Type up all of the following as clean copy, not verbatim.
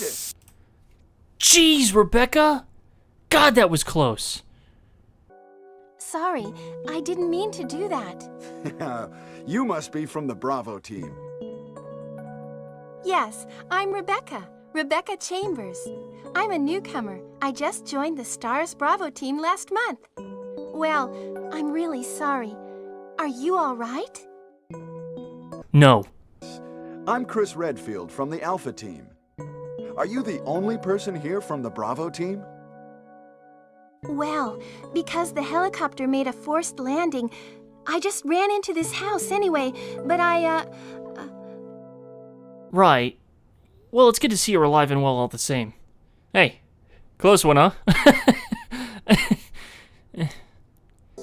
Jesus! Jeez, Rebecca! God, that was close. Sorry, I didn't mean to do that. You must be from the Bravo team. Yes, I'm Rebecca. Rebecca Chambers. I'm a newcomer. I just joined the Stars Bravo team last month. Well, I'm really sorry. Are you all right? No. I'm Chris Redfield from the Alpha team. Are you the only person here from the Bravo team? Well, because the helicopter made a forced landing, I just ran into this house anyway, but Right. Well, it's good to see you're alive and well all the same. Hey, close one, huh?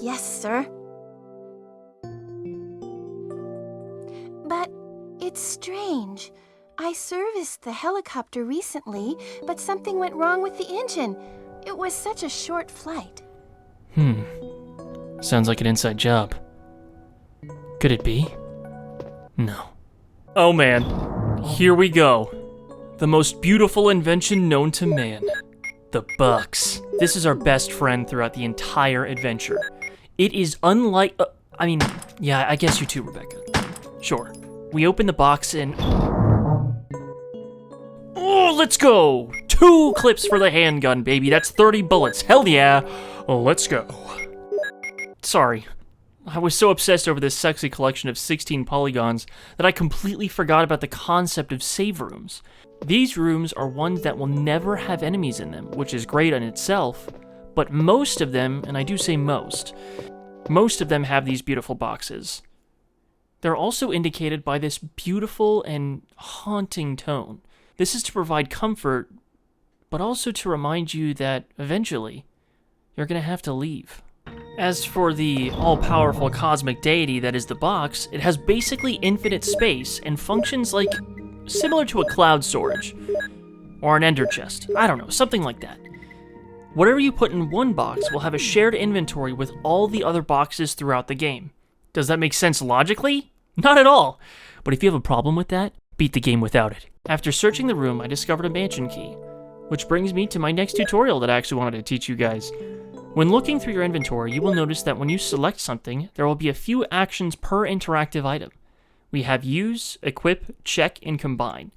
Yes, sir. But it's strange. I serviced the helicopter recently, but something went wrong with the engine. It was such a short flight. Sounds like an inside job. Could it be? No. Oh man, here we go. The most beautiful invention known to man. The Bucks. This is our best friend throughout the entire adventure. It is unlike... yeah, I guess you too, Rebecca. Sure. We open the box and... Oh, let's go! 2 clips for the handgun, baby. That's 30 bullets. Hell yeah! Let's go. Sorry. I was so obsessed over this sexy collection of 16 polygons that I completely forgot about the concept of save rooms. These rooms are ones that will never have enemies in them, which is great in itself, but most of them, and I do say most of them have these beautiful boxes. They're also indicated by this beautiful and haunting tone. This is to provide comfort, but also to remind you that eventually you're going to have to leave. As for the all-powerful cosmic deity that is the box, it has basically infinite space and functions like similar to a cloud storage or an ender chest. I don't know, something like that. Whatever you put in one box will have a shared inventory with all the other boxes throughout the game. Does that make sense logically? Not at all. But if you have a problem with that, beat the game without it. After searching the room, I discovered a mansion key, which brings me to my next tutorial that I actually wanted to teach you guys. When looking through your inventory, you will notice that when you select something, there will be a few actions per interactive item. We have use, equip, check, and combine.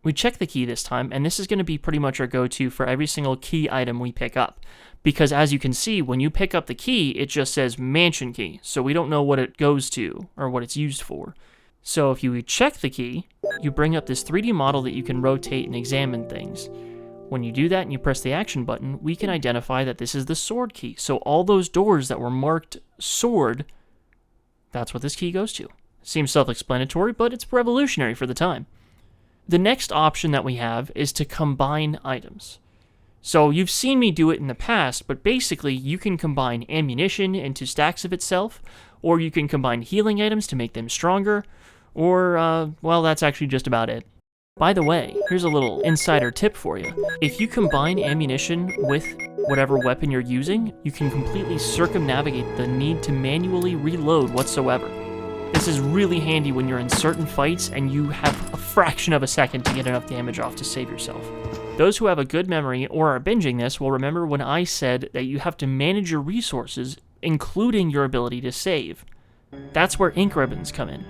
We check the key this time, and this is going to be pretty much our go-to for every single key item we pick up. Because as you can see, when you pick up the key, it just says mansion key, so we don't know what it goes to or what it's used for. So if you check the key, you bring up this 3D model that you can rotate and examine things. When you do that and you press the action button, we can identify that this is the sword key. So all those doors that were marked sword, that's what this key goes to. Seems self-explanatory, but it's revolutionary for the time. The next option that we have is to combine items. So you've seen me do it in the past, but basically you can combine ammunition into stacks of itself, or you can combine healing items to make them stronger, or, well, that's actually just about it. By the way, here's a little insider tip for you. If you combine ammunition with whatever weapon you're using, you can completely circumnavigate the need to manually reload whatsoever. This is really handy when you're in certain fights and you have a fraction of a second to get enough damage off to save yourself. Those who have a good memory or are binging this will remember when I said that you have to manage your resources, including your ability to save. That's where ink ribbons come in.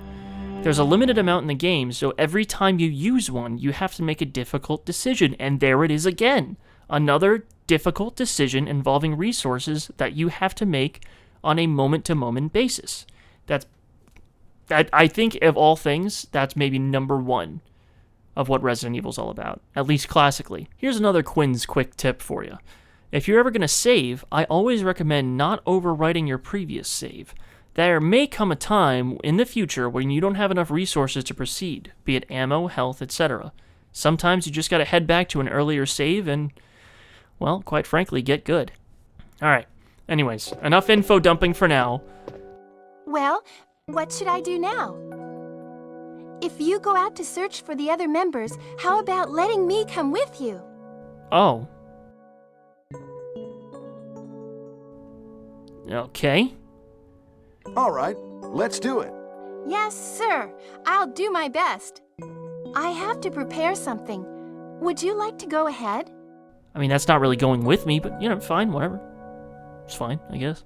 There's a limited amount in the game, so every time you use one, you have to make a difficult decision, and there it is again. Another difficult decision involving resources that you have to make on a moment-to-moment basis. I think, of all things, that's maybe number one of what Resident Evil's all about, at least classically. Here's another Quin's quick tip for you. If you're ever going to save, I always recommend not overwriting your previous save. There may come a time in the future when you don't have enough resources to proceed, be it ammo, health, etc. Sometimes you just gotta head back to an earlier save and, well, quite frankly, get good. Alright, anyways, enough info dumping for now. Well, what should I do now? If you go out to search for the other members, how about letting me come with you? Oh. Okay. All right, let's do it. Yes, sir. I'll do my best. I have to prepare something. Would you like to go ahead? I mean, that's not really going with me, but, fine, whatever. It's fine, I guess.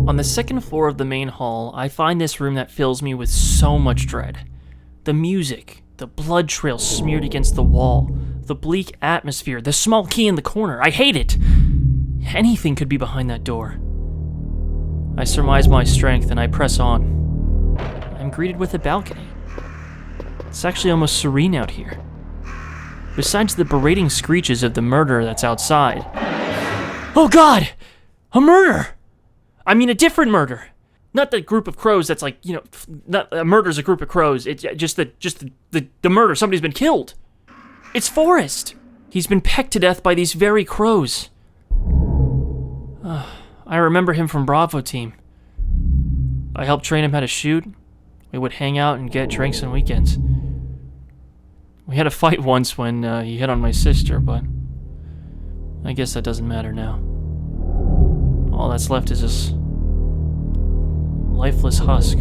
On the second floor of the main hall, I find this room that fills me with so much dread. The music, the blood trail smeared against the wall, the bleak atmosphere, the small key in the corner. I hate it! Anything could be behind that door. I surmise my strength and I press on. I'm greeted with a balcony. It's actually almost serene out here. Besides the berating screeches of the murderer that's outside. Oh God! A murder! I mean a different murder. Not the group of crows that's like, not a murder's a group of crows. It's just the murder. Somebody's been killed. It's Forrest. He's been pecked to death by these very crows. I remember him from Bravo Team. I helped train him how to shoot. We would hang out and get drinks on weekends. We had a fight once when he hit on my sister, but I guess that doesn't matter now. All that's left is this lifeless husk.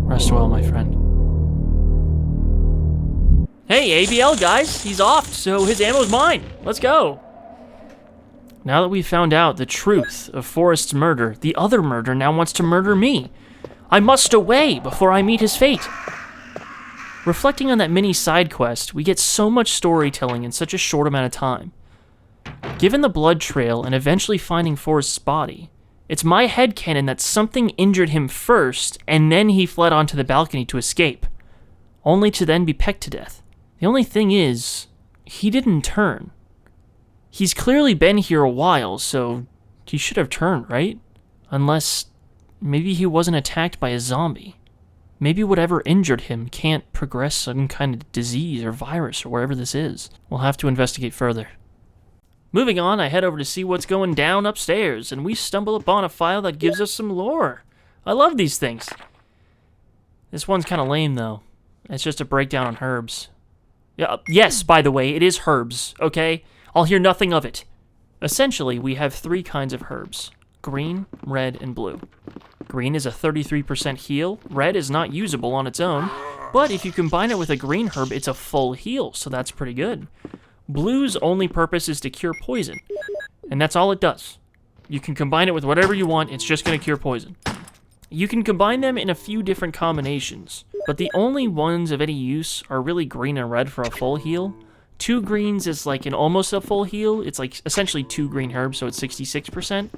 Rest well, my friend. Hey, ABL, guys! He's off, so his ammo's mine! Let's go! Now that we've found out the truth of Forrest's murder, the other murderer now wants to murder me. I must away before I meet his fate. Reflecting on that mini side quest, we get so much storytelling in such a short amount of time. Given the blood trail and eventually finding Forrest's body, it's my headcanon that something injured him first, and then he fled onto the balcony to escape, only to then be pecked to death. The only thing is, he didn't turn. He's clearly been here a while, so he should have turned, right? Unless maybe he wasn't attacked by a zombie. Maybe whatever injured him can't progress some kind of disease or virus or whatever this is. We'll have to investigate further. Moving on, I head over to see what's going down upstairs, and we stumble upon a file that gives us some lore. I love these things. This one's kind of lame, though. It's just a breakdown on herbs. Yeah, yes, by the way, it is herbs, okay? I'll hear nothing of it. Essentially, we have 3 kinds of herbs: green, red, and blue. Green is a 33% heal, red is not usable on its own, but if you combine it with a green herb, it's a full heal, so that's pretty good. Blue's only purpose is to cure poison, and that's all it does. You can combine it with whatever you want, it's just going to cure poison. You can combine them in a few different combinations, but the only ones of any use are really green and red for a full heal. 2 greens is like an almost a full heal. It's like essentially 2 green herbs, so it's 66%.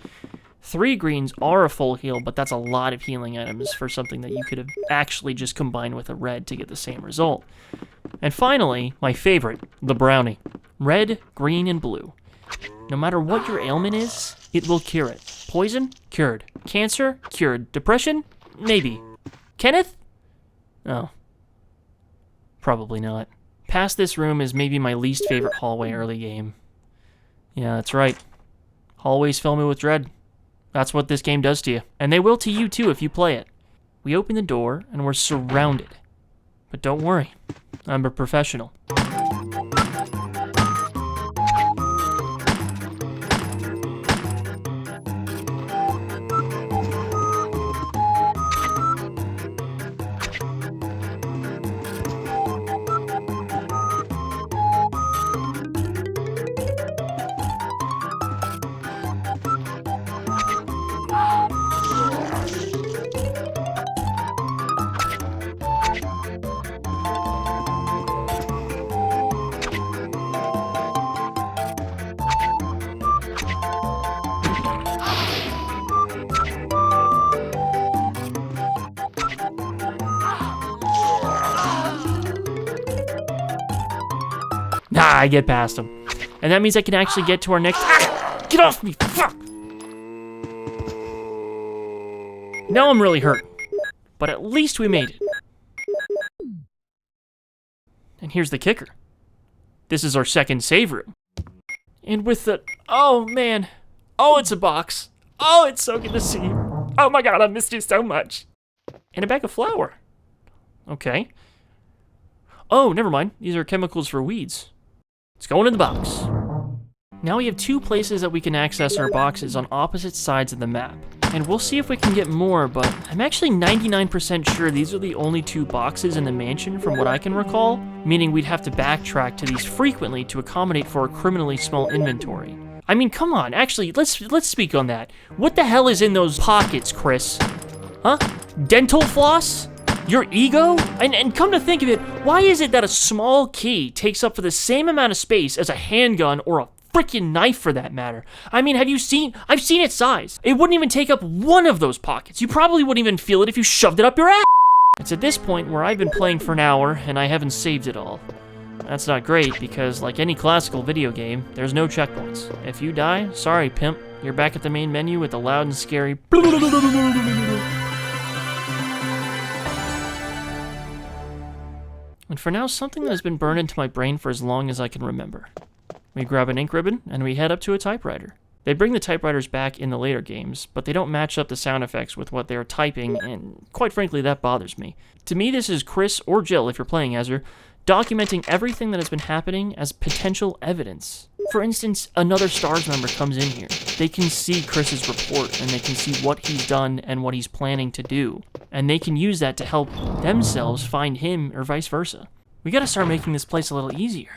3 greens are a full heal, but that's a lot of healing items for something that you could have actually just combined with a red to get the same result. And finally, my favorite, the brownie. Red, green, and blue. No matter what your ailment is, it will cure it. Poison? Cured. Cancer? Cured. Depression? Maybe. Kenneth? Oh. Probably not. Past this room is maybe my least favorite hallway early game. Yeah, that's right. Hallways fill me with dread. That's what this game does to you. And they will to you too if you play it. We open the door and we're surrounded. But don't worry, I'm a professional. Nah, I get past him. And that means I can actually get to our next... Ah! Get off me! Fuck! Now I'm really hurt. But at least we made it. And here's the kicker. This is our second save room. And with the... Oh, man. Oh, it's a box. Oh, it's so good to see you. Oh my god, I missed you so much. And a bag of flour. Okay. Oh, never mind. These are chemicals for weeds. It's going in the box. Now we have 2 places that we can access our boxes on opposite sides of the map. And we'll see if we can get more, but I'm actually 99% sure these are the only 2 boxes in the mansion from what I can recall, meaning we'd have to backtrack to these frequently to accommodate for a criminally small inventory. I mean, come on, actually, let's speak on that. What the hell is in those pockets, Chris? Huh? Dental floss? Your ego? And come to think of it, why is it that a small key takes up for the same amount of space as a handgun or a freaking knife for that matter? I mean, I've seen its size. It wouldn't even take up one of those pockets. You probably wouldn't even feel it if you shoved it up your ass. It's at this point where I've been playing for an hour and I haven't saved it all. That's not great because, like any classical video game, there's no checkpoints. If you die, sorry pimp, you're back at the main menu with the loud and scary And for now, something that has been burned into my brain for as long as I can remember. We grab an ink ribbon, and we head up to a typewriter. They bring the typewriters back in the later games, but they don't match up the sound effects with what they are typing, and quite frankly, that bothers me. To me, this is Chris, or Jill if you're playing as her, documenting everything that has been happening as potential evidence. For instance, another STARS member comes in here. They can see Chris's report, and they can see what he's done and what he's planning to do. And they can use that to help themselves find him, or vice versa. We gotta start making this place a little easier.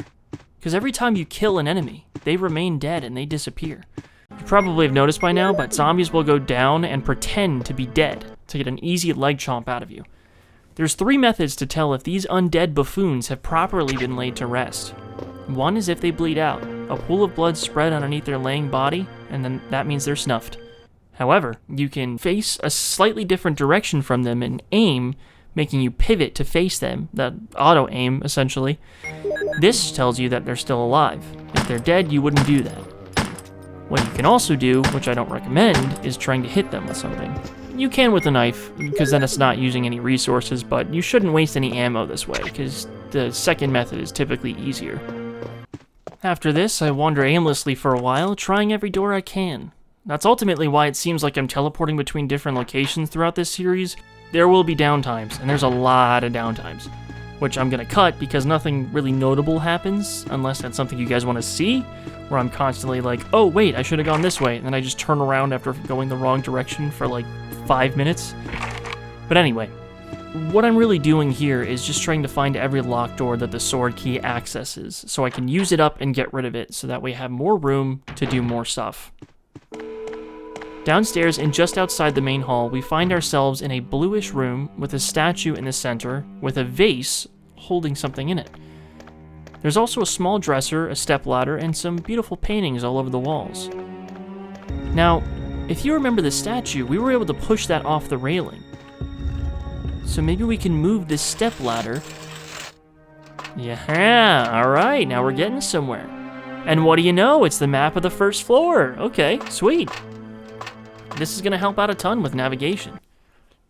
Because every time you kill an enemy, they remain dead and they disappear. You probably have noticed by now, but zombies will go down and pretend to be dead to get an easy leg chomp out of you. There's 3 methods to tell if these undead buffoons have properly been laid to rest. One is if they bleed out, a pool of blood spread underneath their laying body, and then that means they're snuffed. However, you can face a slightly different direction from them and aim, making you pivot to face them, that auto-aim, essentially. This tells you that they're still alive. If they're dead, you wouldn't do that. What you can also do, which I don't recommend, is trying to hit them with something. You can with a knife, because then it's not using any resources, but you shouldn't waste any ammo this way, because the second method is typically easier. After this, I wander aimlessly for a while, trying every door I can. That's ultimately why it seems like I'm teleporting between different locations throughout this series. There will be downtimes, and there's a lot of downtimes, which I'm gonna cut because nothing really notable happens, unless that's something you guys want to see, where I'm constantly like, oh wait, I should have gone this way, and then I just turn around after going the wrong direction for like 5 minutes. But anyway, what I'm really doing here is just trying to find every locked door that the sword key accesses, so I can use it up and get rid of it, so that we have more room to do more stuff. Downstairs and just outside the main hall, we find ourselves in a bluish room with a statue in the center with a vase holding something in it. There's also a small dresser, a stepladder, and some beautiful paintings all over the walls. Now, if you remember the statue, we were able to push that off the railing. So maybe we can move this stepladder. Yeah, alright, now we're getting somewhere. And what do you know? It's the map of the first floor. Okay, sweet. This is going to help out a ton with navigation.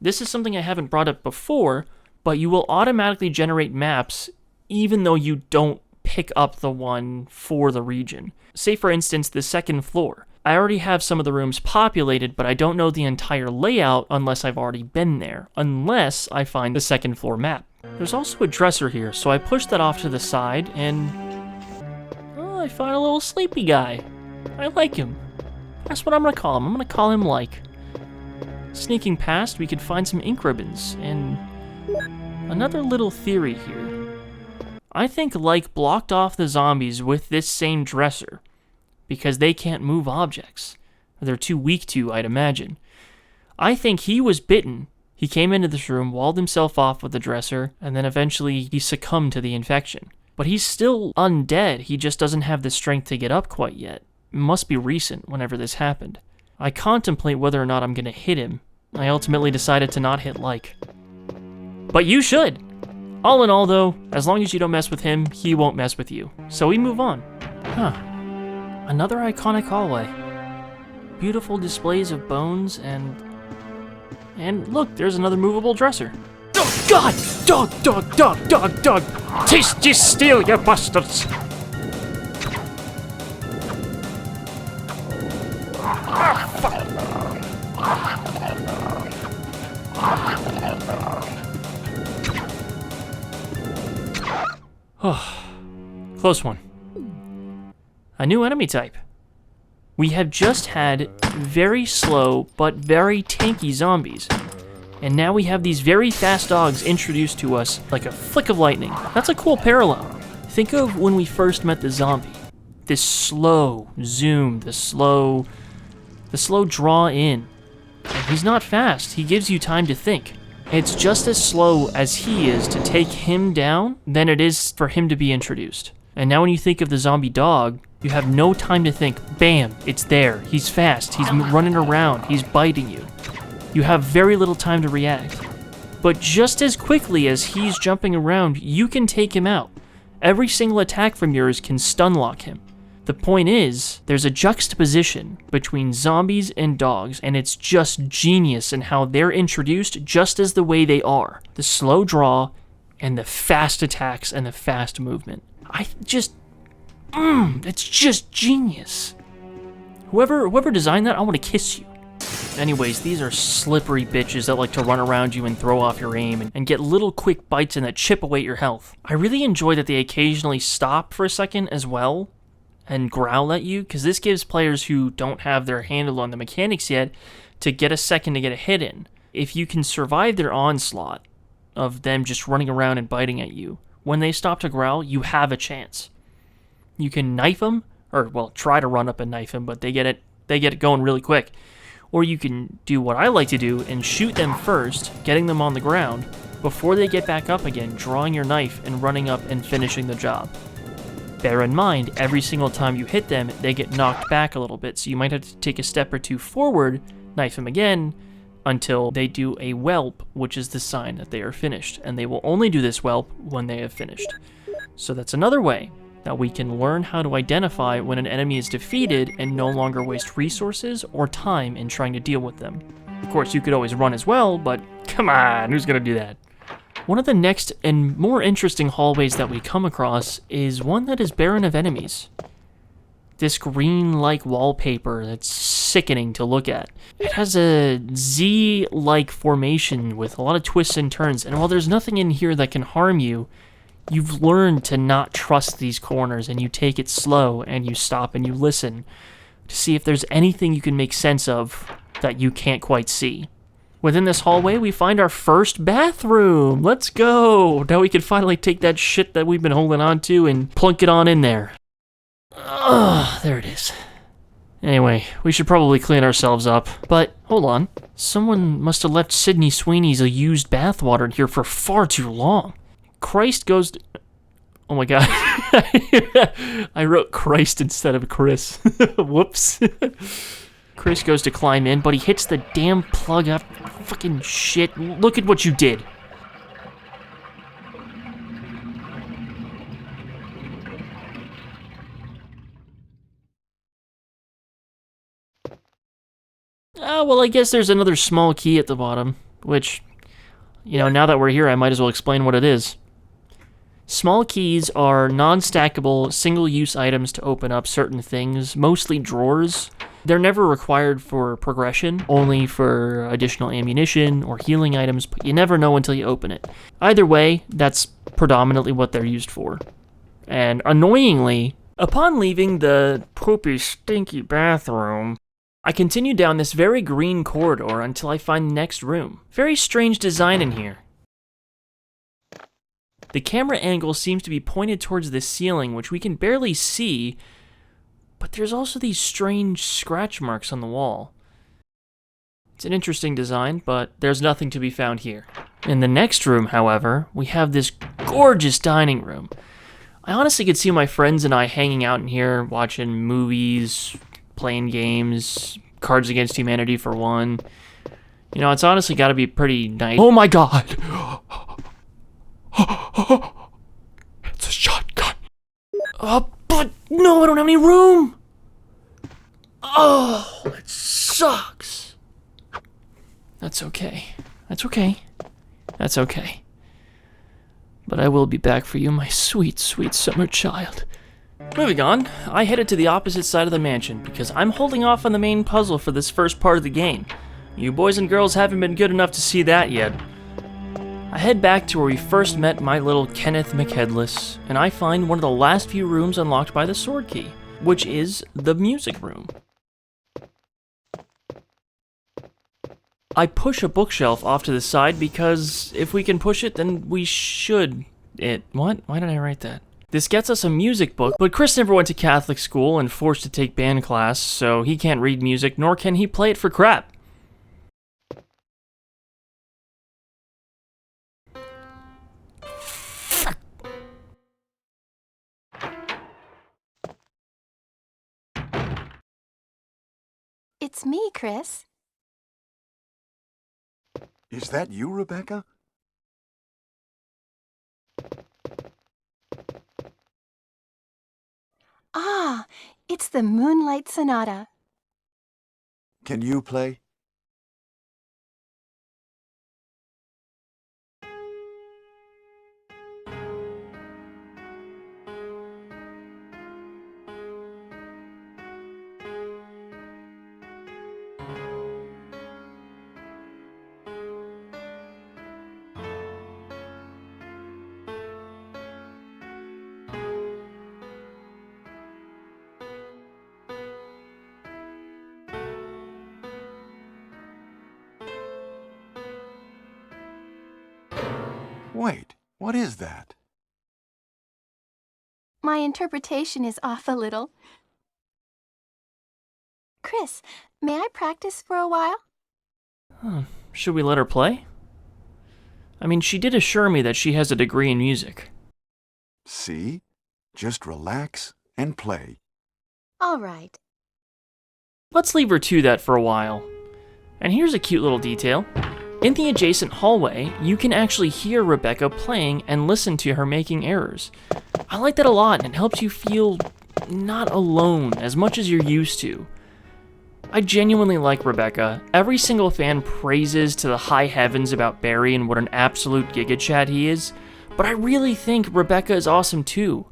This is something I haven't brought up before, but you will automatically generate maps even though you don't pick up the one for the region. Say for instance, the second floor. I already have some of the rooms populated, but I don't know the entire layout unless I've already been there, unless I find the second floor map. There's also a dresser here, so I push that off to the side and... oh, I found a little sleepy guy. I like him. That's what I'm gonna call him. I'm gonna call him like. Sneaking past, we could find some ink ribbons, and another little theory here. I think Like blocked off the zombies with this same dresser, because they can't move objects. They're too weak to, I'd imagine. I think he was bitten. He came into this room, walled himself off with the dresser, and then eventually he succumbed to the infection. But he's still undead, he just doesn't have the strength to get up quite yet. It must be recent, whenever this happened. I contemplate whether or not I'm gonna hit him. I ultimately decided to not hit Like. But you should! All in all though, as long as you don't mess with him, he won't mess with you. So we move on. Huh. Another iconic hallway. Beautiful displays of bones and look, there's another movable dresser. Oh God! Dog! Tasty steal, you bastards! Oh, close one. A new enemy type. We have just had very slow but very tanky zombies. And now we have these very fast dogs introduced to us like a flick of lightning. That's a cool parallel. Think of when we first met the zombie. This slow zoom, the slow draw in. And he's not fast, he gives you time to think. It's just as slow as he is to take him down than it is for him to be introduced. And now when you think of the zombie dog, you have no time to think. Bam, it's there. He's fast, he's running around, he's biting you. You have very little time to react. But just as quickly as he's jumping around, you can take him out. Every single attack from yours can stun lock him. The point is, there's a juxtaposition between zombies and dogs, and it's just genius in how they're introduced just as the way they are. The slow draw, and the fast attacks, and the fast movement. It's just genius. Whoever designed that, I want to kiss you. Anyways, these are slippery bitches that like to run around you and throw off your aim and get little quick bites in that chip away your health. I really enjoy that they occasionally stop for a second as well and growl at you, because this gives players who don't have their handle on the mechanics yet to get a second to get a hit in. If you can survive their onslaught of them just running around and biting at you, when they stop to growl, you have a chance. You can knife them, or well, try to run up and knife them, but they get it going really quick. Or you can do what I like to do and shoot them first, getting them on the ground, before they get back up again, drawing your knife and running up and finishing the job. Bear in mind, every single time you hit them, they get knocked back a little bit, so you might have to take a step or two forward, knife them again, until they do a whelp, which is the sign that they are finished, and they will only do this whelp when they have finished. So that's another way that we can learn how to identify when an enemy is defeated and no longer waste resources or time in trying to deal with them. Of course, you could always run as well, but come on, who's gonna do that? One of the next and more interesting hallways that we come across is one that is barren of enemies. This green-like wallpaper that's sickening to look at. It has a Z-like formation with a lot of twists and turns, and while there's nothing in here that can harm you, you've learned to not trust these corners, and you take it slow, and you stop and you listen to see if there's anything you can make sense of that you can't quite see. Within this hallway, we find our first bathroom. Let's go. Now we can finally take that shit that we've been holding on to and plunk it on in there. Ugh, there it is. Anyway, we should probably clean ourselves up. But, hold on. Someone must have left Sydney Sweeney's used bathwater in here for far too long. Christ goes to... Oh my god. I wrote Christ instead of Chris. Whoops. Chris goes to climb in, but he hits the damn plug up. Fucking shit. Look at what you did. Well, I guess there's another small key at the bottom, which, you know, now that we're here, I might as well explain what it is. Small keys are non-stackable, single-use items to open up certain things, mostly drawers. They're never required for progression, only for additional ammunition or healing items, but you never know until you open it. Either way, that's predominantly what they're used for. And annoyingly, upon leaving the poopy, stinky bathroom, I continue down this very green corridor until I find the next room. Very strange design in here. The camera angle seems to be pointed towards the ceiling, which we can barely see, but there's also these strange scratch marks on the wall. It's an interesting design, but there's nothing to be found here. In the next room, however, we have this gorgeous dining room. I honestly could see my friends and I hanging out in here, watching movies, playing games, Cards Against Humanity for one. You know, it's honestly got to be pretty nice. Oh my god! It's a shotgun. But no, I don't have any room. Oh, it sucks. That's okay. That's okay. That's okay. But I will be back for you, my sweet, sweet summer child. Moving on, I headed to the opposite side of the mansion because I'm holding off on the main puzzle for this first part of the game. You boys and girls haven't been good enough to see that yet. I head back to where we first met my little Kenneth McHeadless, and I find one of the last few rooms unlocked by the sword key, which is the music room. I push a bookshelf off to the side because if we can push it, then we should. What? Why did I write that? This gets us a music book, but Chris never went to Catholic school and forced to take band class, so he can't read music, nor can he play it for crap. It's me, Chris. Is that you, Rebecca? Ah, it's the Moonlight Sonata. Can you play? Wait, what is that? My interpretation is off a little. Chris, may I practice for a while? Should we let her play? I mean, she did assure me that she has a degree in music. See? Just relax and play. All right. Let's leave her to that for a while. And here's a cute little detail. In the adjacent hallway, you can actually hear Rebecca playing and listen to her making errors. I like that a lot, and it helps you feel not alone as much as you're used to. I genuinely like Rebecca. Every single fan praises to the high heavens about Barry and what an absolute gigachad he is, but I really think Rebecca is awesome too.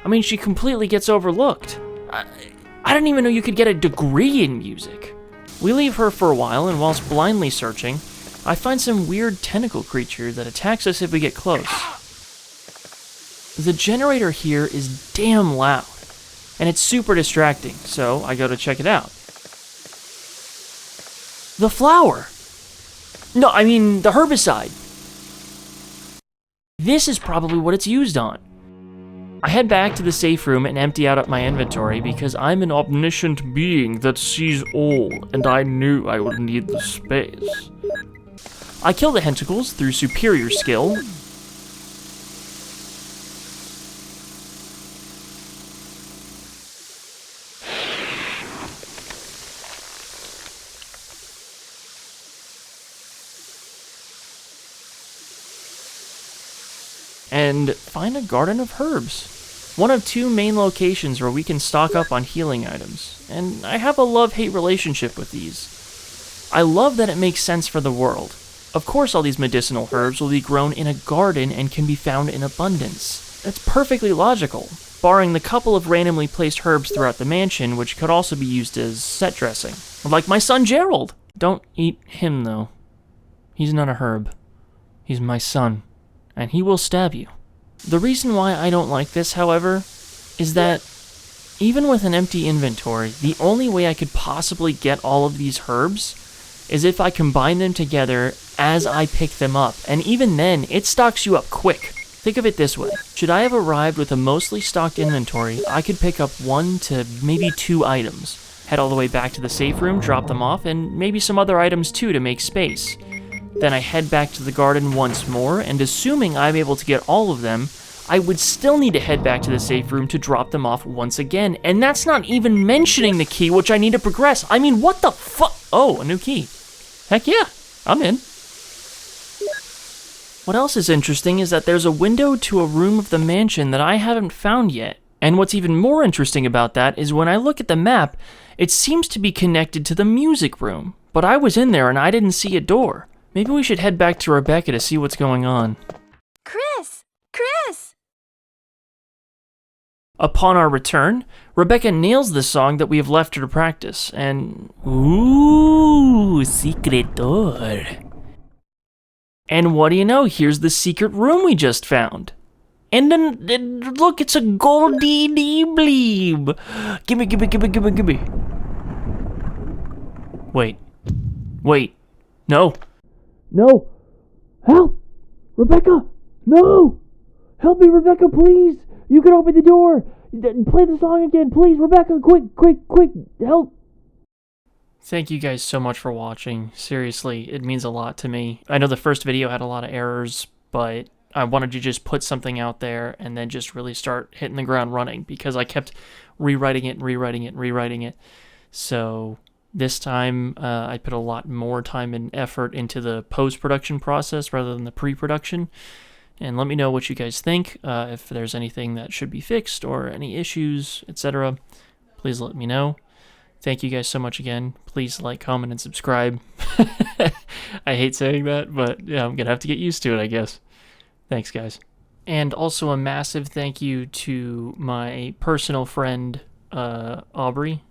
I mean, she completely gets overlooked. I didn't even know you could get a degree in music. We leave her for a while, and whilst blindly searching, I find some weird tentacle creature that attacks us if we get close. The generator here is damn loud, and it's super distracting, so I go to check it out. The flower! No, I mean the herbicide. This is probably what it's used on. I head back to the safe room and empty out my inventory because I'm an omniscient being that sees all, and I knew I would need the space. I kill the tentacles through superior skill. And find a garden of herbs. One of two main locations where we can stock up on healing items. And I have a love-hate relationship with these. I love that it makes sense for the world. Of course all these medicinal herbs will be grown in a garden and can be found in abundance. That's perfectly logical, barring the couple of randomly placed herbs throughout the mansion which could also be used as set dressing. Like my son Gerald! Don't eat him though. He's not a herb. He's my son. And he will stab you. The reason why I don't like this, however, is that even with an empty inventory, the only way I could possibly get all of these herbs is if I combine them together as I pick them up, and even then, it stocks you up quick. Think of it this way. Should I have arrived with a mostly stocked inventory, I could pick up 1 to maybe 2 items, head all the way back to the safe room, drop them off, and maybe some other items too to make space. Then I head back to the garden once more, and assuming I'm able to get all of them, I would still need to head back to the safe room to drop them off once again, and that's not even mentioning the key which I need to progress. I mean, what the fuck? Oh, a new key. Heck yeah, I'm in. What else is interesting is that there's a window to a room of the mansion that I haven't found yet. And what's even more interesting about that is when I look at the map, it seems to be connected to the music room. But I was in there and I didn't see a door. Maybe we should head back to Rebecca to see what's going on. Chris! Chris! Upon our return, Rebecca nails the song that we have left her to practice, and ooh, secret door. And what do you know, here's the secret room we just found. And then, look, it's a goldie dee bleeb. Gimme, gimme, gimme, gimme, gimme. Wait. No. No. Help! Rebecca! No! Help me, Rebecca, please! You can open the door! Play the song again, please, Rebecca! Quick! Help! Thank you guys so much for watching. Seriously, it means a lot to me. I know the first video had a lot of errors, but I wanted to just put something out there and then just really start hitting the ground running because I kept rewriting it. So this time I put a lot more time and effort into the post-production process rather than the pre-production. And let me know what you guys think. If there's anything that should be fixed or any issues, etc., please let me know. Thank you guys so much again. Please like, comment, and subscribe. I hate saying that, but yeah, I'm going to have to get used to it, I guess. Thanks, guys. And also a massive thank you to my personal friend, Aubrey.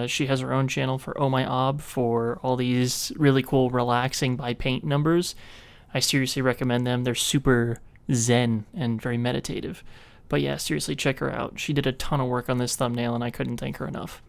She has her own channel for OhMyAub for all these really cool relaxing by paint numbers. I seriously recommend them. They're super zen and very meditative. But yeah, seriously, check her out. She did a ton of work on this thumbnail, and I couldn't thank her enough.